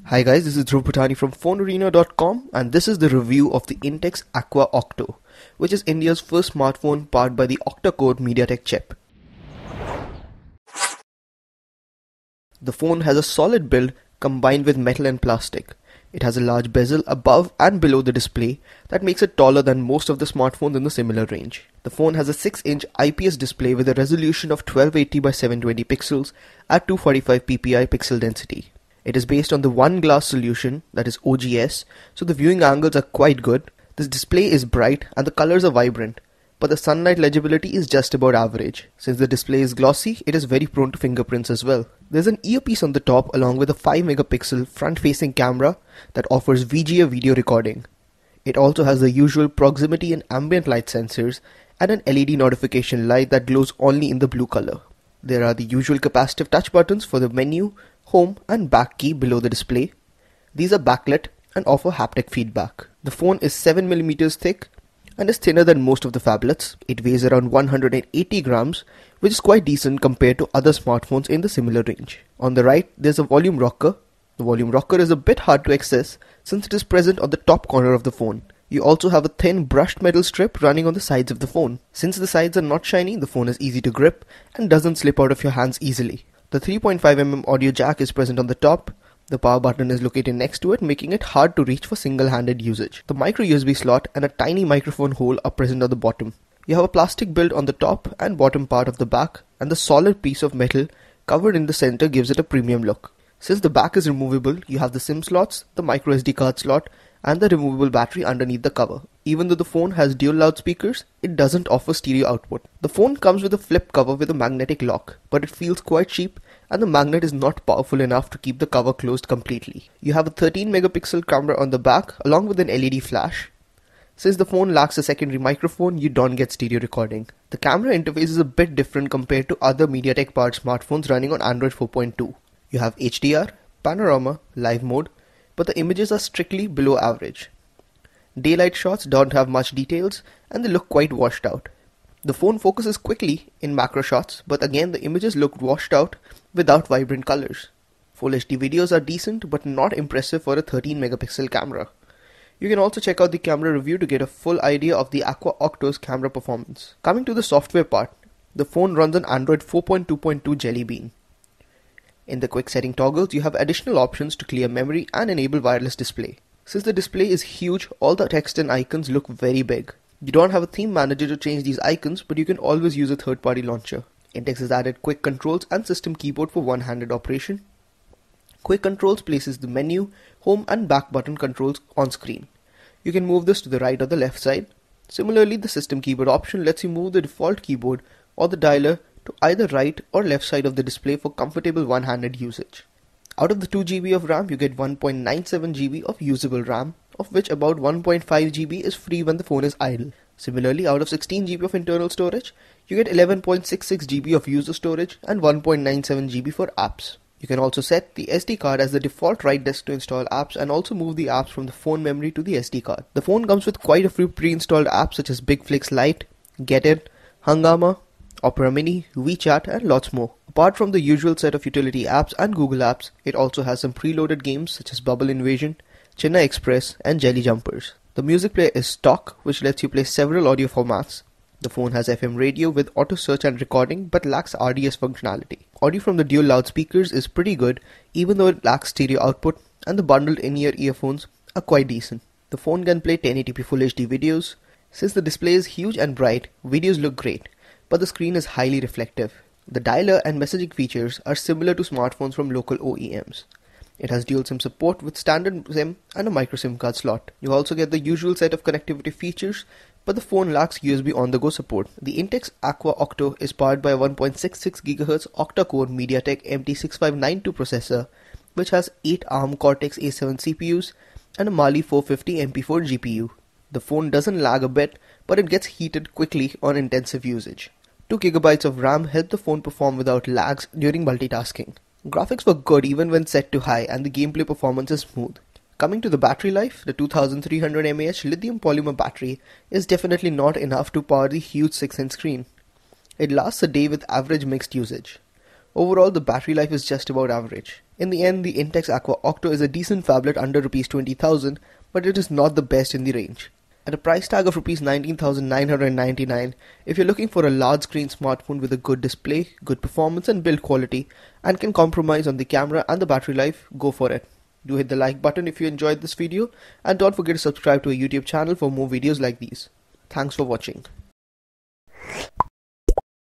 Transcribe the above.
Hi guys, this is Dhruv Bhutani from PhoneArena.com and this is the review of the Intex Aqua Octo, which is India's first smartphone powered by the octa-core MediaTek chip. The phone has a solid build combined with metal and plastic. It has a large bezel above and below the display that makes it taller than most of the smartphones in the similar range. The phone has a 6-inch IPS display with a resolution of 1280 by 720 pixels at 245 ppi pixel density. It is based on the one glass solution, that is OGS, so the viewing angles are quite good. This display is bright and the colors are vibrant, but the sunlight legibility is just about average. Since the display is glossy, it is very prone to fingerprints as well. There's an earpiece on the top along with a 5 megapixel front-facing camera that offers VGA video recording. It also has the usual proximity and ambient light sensors and an LED notification light that glows only in the blue color. There are the usual capacitive touch buttons for the menu, home and back key below the display. These are backlit and offer haptic feedback. The phone is 7mm thick and is thinner than most of the phablets. It weighs around 180 grams, which is quite decent compared to other smartphones in the similar range. On the right, there's a volume rocker. The volume rocker is a bit hard to access since it is present on the top corner of the phone. You also have a thin brushed metal strip running on the sides of the phone. Since the sides are not shiny, the phone is easy to grip and doesn't slip out of your hands easily. The 3.5mm audio jack is present on the top. The power button is located next to it, making it hard to reach for single-handed usage. The micro USB slot and a tiny microphone hole are present on the bottom. You have a plastic build on the top and bottom part of the back, and the solid piece of metal covered in the center gives it a premium look. Since the back is removable, you have the SIM slots, the micro SD card slot, and the removable battery underneath the cover. Even though the phone has dual loudspeakers, it doesn't offer stereo output. The phone comes with a flip cover with a magnetic lock, but it feels quite cheap and the magnet is not powerful enough to keep the cover closed completely. You have a 13 megapixel camera on the back along with an LED flash. Since the phone lacks a secondary microphone, you don't get stereo recording. The camera interface is a bit different compared to other MediaTek powered smartphones running on Android 4.2. You have HDR, panorama, live mode, but the images are strictly below average. Daylight shots don't have much details and they look quite washed out. The phone focuses quickly in macro shots, but again the images look washed out without vibrant colors. Full HD videos are decent but not impressive for a 13 megapixel camera. You can also check out the camera review to get a full idea of the Aqua Octo's camera performance. Coming to the software part, the phone runs on Android 4.2.2 Jelly Bean. In the quick setting toggles, you have additional options to clear memory and enable wireless display. Since the display is huge, all the text and icons look very big. You don't have a theme manager to change these icons, but you can always use a third-party launcher. Intex has added quick controls and system keyboard for one-handed operation. Quick controls places the menu, home and back button controls on screen. You can move this to the right or the left side. Similarly, the system keyboard option lets you move the default keyboard or the dialer to either right or left side of the display for comfortable one-handed usage. Out of the 2 GB of RAM, you get 1.97 GB of usable RAM, of which about 1.5 GB is free when the phone is idle. Similarly, out of 16 GB of internal storage, you get 11.66 GB of user storage and 1.97 GB for apps. You can also set the SD card as the default write disk to install apps and also move the apps from the phone memory to the SD card. The phone comes with quite a few pre-installed apps such as BigFlix Lite, Getit, Hungama, Opera Mini, WeChat and lots more. Apart from the usual set of utility apps and Google apps, it also has some preloaded games such as Bubble Invasion, Chennai Express and Jelly Jumpers. The music player is stock, which lets you play several audio formats. The phone has FM radio with auto search and recording but lacks RDS functionality. Audio from the dual loudspeakers is pretty good even though it lacks stereo output, and the bundled in-ear earphones are quite decent. The phone can play 1080p Full HD videos. Since the display is huge and bright, videos look great, but the screen is highly reflective. The dialer and messaging features are similar to smartphones from local OEMs. It has dual SIM support with standard SIM and a micro SIM card slot. You also get the usual set of connectivity features, but the phone lacks USB on-the-go support. The Intex Aqua Octo is powered by a 1.66 GHz octa-core MediaTek MT6592 processor, which has 8 ARM Cortex-A7 CPUs and a Mali 450 MP4 GPU. The phone doesn't lag a bit, but it gets heated quickly on intensive usage. 2 GB of RAM help the phone perform without lags during multitasking. Graphics were good even when set to high and the gameplay performance is smooth. Coming to the battery life, the 2300 mAh lithium polymer battery is definitely not enough to power the huge 6-inch screen. It lasts a day with average mixed usage. Overall, the battery life is just about average. In the end, the Intex Aqua Octo is a decent phablet under Rs 20,000, but it is not the best in the range. At a price tag of Rs 19,999, if you're looking for a large screen smartphone with a good display, good performance and build quality, and can compromise on the camera and the battery life, go for it. Do hit the like button if you enjoyed this video, and don't forget to subscribe to our YouTube channel for more videos like these. Thanks for watching.